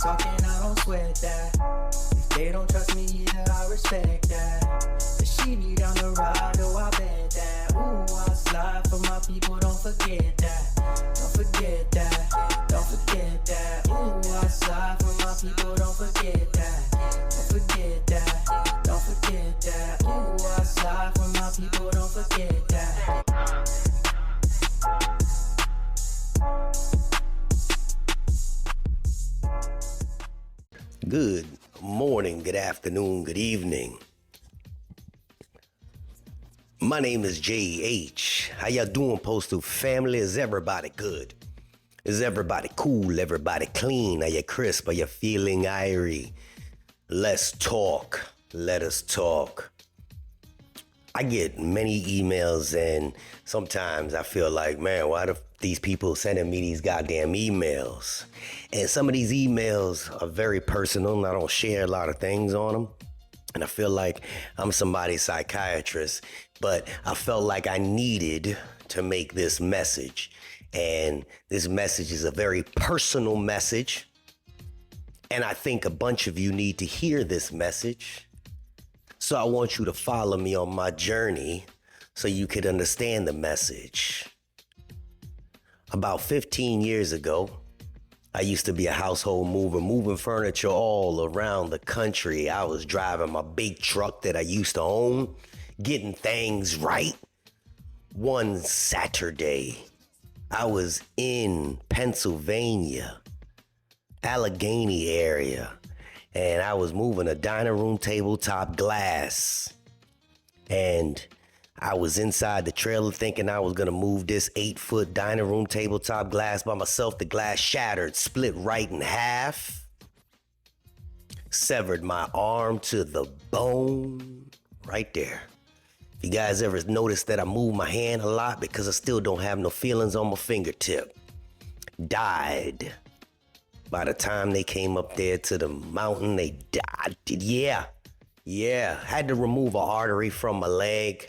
talking, I don't sweat that. If they don't trust me either, I respect that. But she need down the ride, oh I bet that. Ooh, I slide for my people, don't forget that. Don't forget that, don't forget that. Ooh, I slide for my people, don't forget that. Don't forget that, don't forget that. Ooh, I slide for my people, don't forget that. Good morning, good afternoon, good evening. My name is JH. How y'all doing, Postal family? Is everybody good? Is everybody cool? Everybody clean? Are you crisp? Are you feeling irie? Let's talk. Let us talk. I get many emails, and sometimes I feel like, man, why do these people sending me these goddamn emails? And some of these emails are very personal, and I don't share a lot of things on them. And I feel like I'm somebody's psychiatrist, but I felt like I needed to make this message. And this message is a very personal message. And I think a bunch of you need to hear this message. So I want you to follow me on my journey so you could understand the message. About 15 years ago, I used to be a household mover, moving furniture all around the country. I was driving my big truck that I used to own, getting things right. One Saturday, I was in Pennsylvania, Allegheny area, and I was moving a dining room tabletop glass. And I was inside the trailer thinking I was gonna move this 8-foot dining room tabletop glass by myself. The glass shattered, split right in half, severed my arm to the bone right there. If you guys ever noticed that I move my hand a lot because I still don't have no feelings on my fingertip. Died. By the time they came up there to the mountain, they died. Yeah. Had to remove an artery from my leg.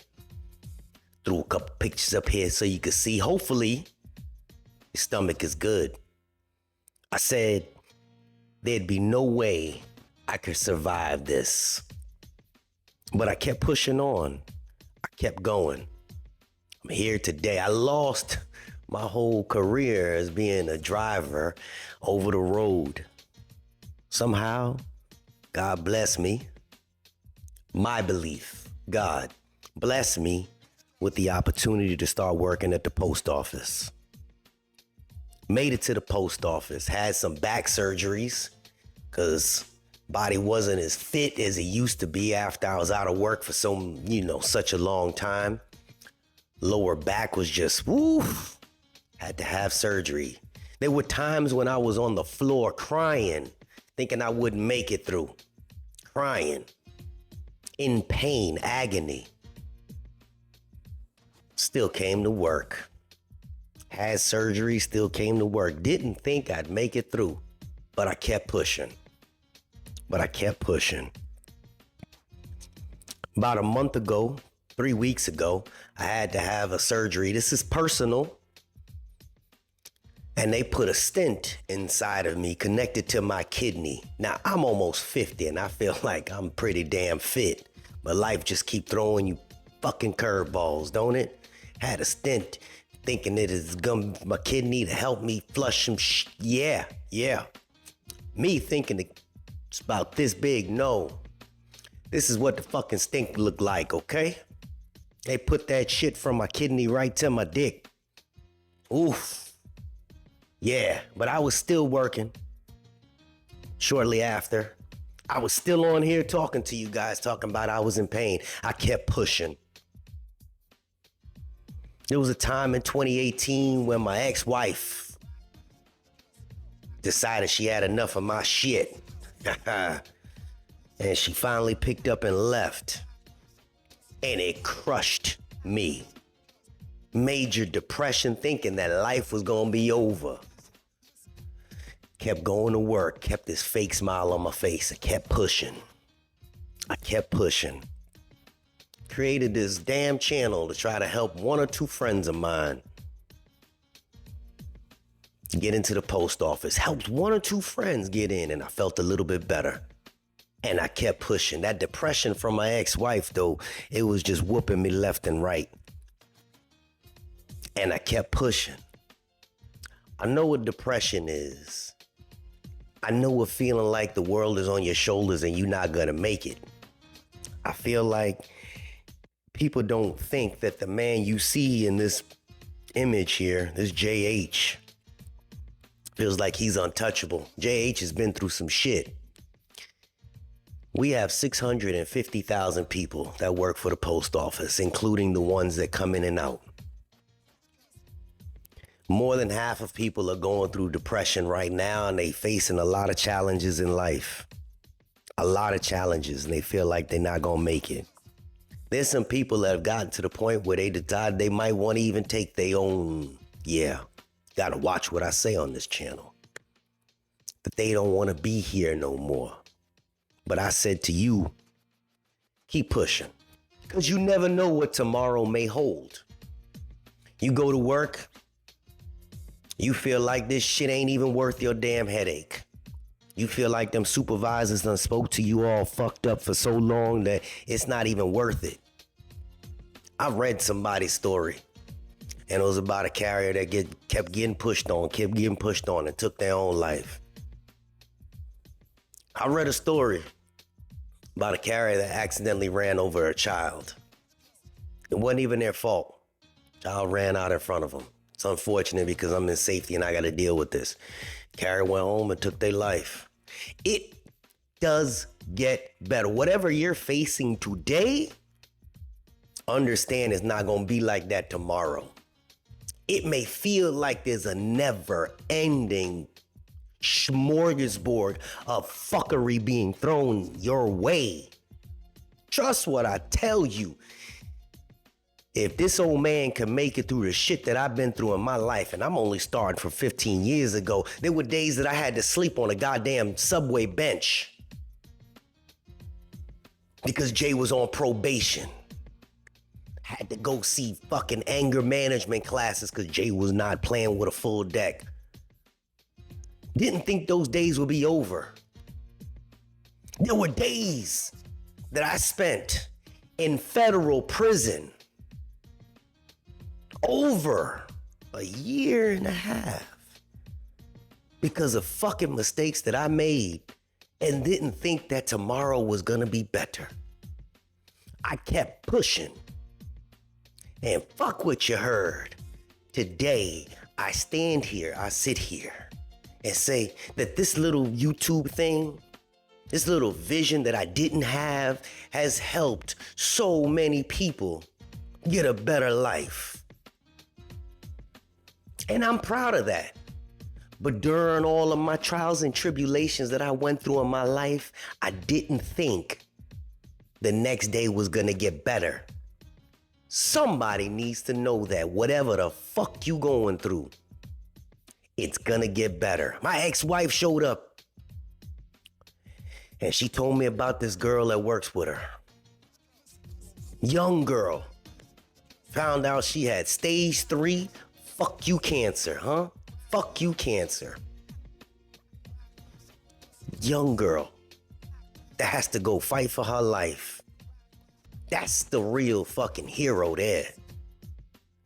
Threw a couple pictures up here so you could see. Hopefully, your stomach is good. I said there'd be no way I could survive this. But I kept pushing on. I kept going. I'm here today. I lost my whole career as being a driver over the road. Somehow, God bless me. My belief, God bless me with the opportunity to start working at the post office. Made it to the post office, had some back surgeries because body wasn't as fit as it used to be after I was out of work for such a long time. Lower back was just, had to have surgery. There were times when I was on the floor crying, thinking I wouldn't make it through. Crying, in pain, agony. Still came to work. Had surgery, still came to work. Didn't think I'd make it through, but I kept pushing. About a month ago, 3 weeks ago, I had to have a surgery. This is personal. And they put a stent inside of me connected to my kidney. Now, I'm almost 50 and I feel like I'm pretty damn fit. But life just keep throwing you fucking curveballs, don't it? Had a stent thinking it is my kidney to help me flush some Yeah. Me thinking it's about this big. No. This is what the fucking stink looked like, okay? They put that shit from my kidney right to my dick. Oof. Yeah, but I was still working. Shortly after, I was still on here talking to you guys, talking about I was in pain. I kept pushing. There was a time in 2018 when my ex-wife decided she had enough of my shit. And she finally picked up and left. And it crushed me. Major depression, thinking that life was gonna be over. Kept going to work, kept this fake smile on my face. I kept pushing. Created this damn channel to try to help one or two friends of mine. get into the post office, helped one or two friends get in, and I felt a little bit better. And I kept pushing. That depression from my ex-wife, though, it was just whooping me left and right. And I kept pushing. I know what depression is. I know what feeling like the world is on your shoulders and you're not gonna make it. I feel like people don't think that the man you see in this image here, this JH, feels like he's untouchable. JH has been through some shit. We have 650,000 people that work for the post office, including the ones that come in and out. More than half of people are going through depression right now, and they facing a lot of challenges in life. A lot of challenges, and they feel like they're not gonna make it. There's some people that have gotten to the point where they decide they might want to even take their own, gotta watch what I say on this channel, that they don't want to be here no more. But I said to you, keep pushing, because you never know what tomorrow may hold. You go to work, you feel like this shit ain't even worth your damn headache. You feel like them supervisors done spoke to you all fucked up for so long that it's not even worth it. I read somebody's story, and it was about a carrier that kept getting pushed on, and took their own life. I read a story about a carrier that accidentally ran over a child. It wasn't even their fault. Child ran out in front of them. It's unfortunate because I'm in safety and I got to deal with this. Carrier went home and took their life. It does get better. Whatever you're facing today, understand it's not going to be like that tomorrow. It may feel like there's a never-ending smorgasbord of fuckery being thrown your way. Trust what I tell you. If this old man can make it through the shit that I've been through in my life, and I'm only starting from 15 years ago, there were days that I had to sleep on a goddamn subway bench because Jay was on probation. Had to go see fucking anger management classes because Jay was not playing with a full deck. Didn't think those days would be over. There were days that I spent in federal prison over a year and a half because of fucking mistakes that I made and didn't think that tomorrow was gonna be better. I kept pushing. And fuck what you heard. Today, I stand here, I sit here and say that this little YouTube thing, this little vision that I didn't have has helped so many people get a better life. And I'm proud of that. But during all of my trials and tribulations that I went through in my life, I didn't think the next day was gonna get better. Somebody needs to know that whatever the fuck you going through, it's gonna get better. My ex-wife showed up and she told me about this girl that works with her. Young girl. Found out she had stage 3 fuck you cancer, huh? Fuck you cancer. Young girl that has to go fight for her life. That's the real fucking hero there.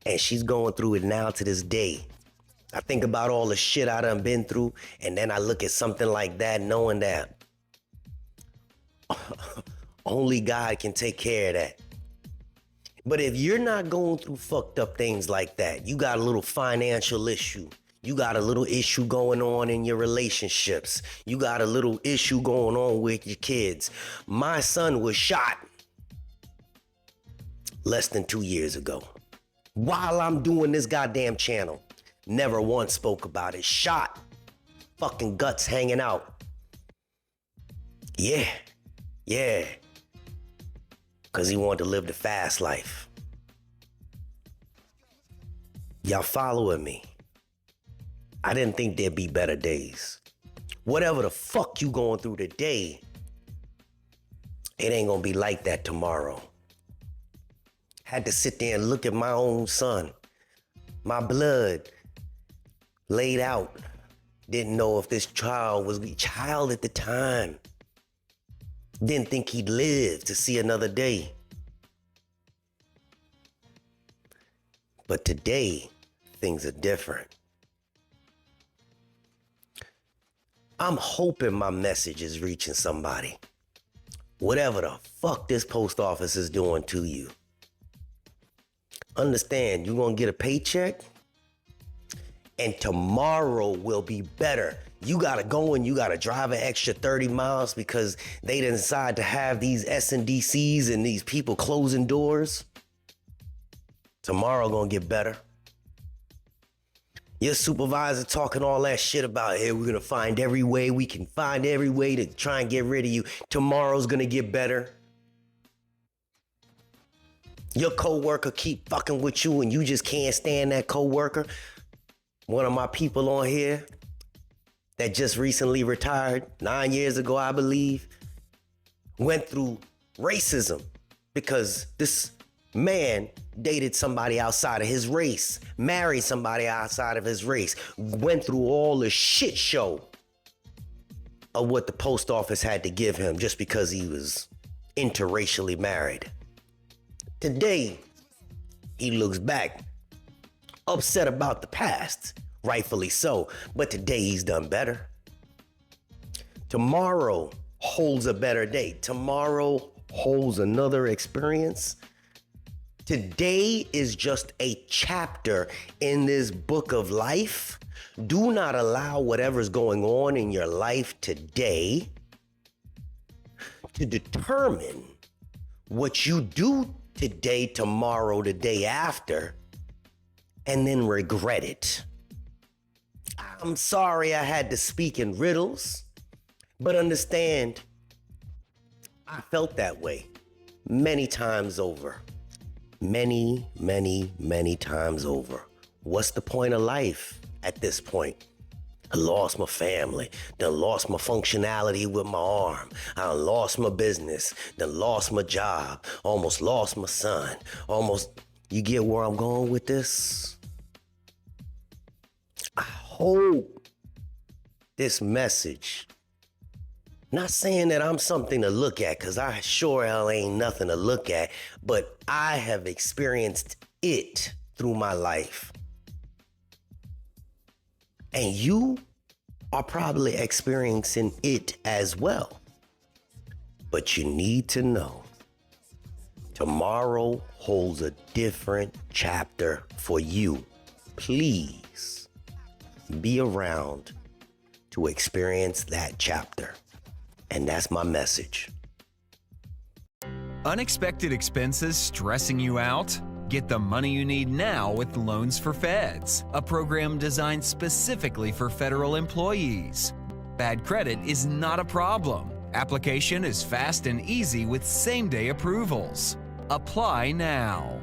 And she's going through it now to this day. I think about all the shit I done been through, and then I look at something like that knowing that only God can take care of that. But if you're not going through fucked up things like that, you got a little financial issue, you got a little issue going on in your relationships, you got a little issue going on with your kids. My son was shot less than 2 years ago. While I'm doing this goddamn channel, never once spoke about it. Shot, fucking guts hanging out. Yeah. Because he wanted to live the fast life. Y'all following me? I didn't think there'd be better days. Whatever the fuck you going through today, it ain't gonna be like that tomorrow. Had to sit there and look at my own son, my blood, laid out. Didn't know if this child was a child at the time. Didn't think he'd live to see another day. But today, things are different. I'm hoping my message is reaching somebody. Whatever the fuck this post office is doing to you. Understand, you're gonna get a paycheck and tomorrow will be better. You gotta go and you gotta drive an extra 30 miles because they decide to have these SNDCs and these people closing doors. Tomorrow gonna get better. Your supervisor talking all that shit about, hey, we're gonna find every way, we can find every way to try and get rid of you. Tomorrow's gonna get better. Your coworker keep fucking with you and you just can't stand that coworker. One of my people on here that just recently retired, 9 years ago, I believe, went through racism because this man dated somebody outside of his race, married somebody outside of his race, went through all the shit show of what the post office had to give him just because he was interracially married. Today, he looks back, upset about the past, rightfully so, but today he's done better. Tomorrow holds a better day. Tomorrow holds another experience. Today is just a chapter in this book of life. Do not allow whatever's going on in your life today to determine what you do today, tomorrow, the day after, and then regret it. I'm sorry I had to speak in riddles, but understand, I felt that way many times over. Many, many, many times over. What's the point of life at this point? I lost my family, then lost my functionality with my arm. I lost my business, then lost my job, almost lost my son, you get where I'm going with this? I hope this message, not saying that I'm something to look at, because I sure hell ain't nothing to look at, but I have experienced it through my life. And you are probably experiencing it as well. But you need to know, tomorrow holds a different chapter for you. Please be around to experience that chapter. And that's my message. Unexpected expenses stressing you out? Get the money you need now with Loans for Feds, a program designed specifically for federal employees. Bad credit is not a problem. Application is fast and easy with same-day approvals. Apply now.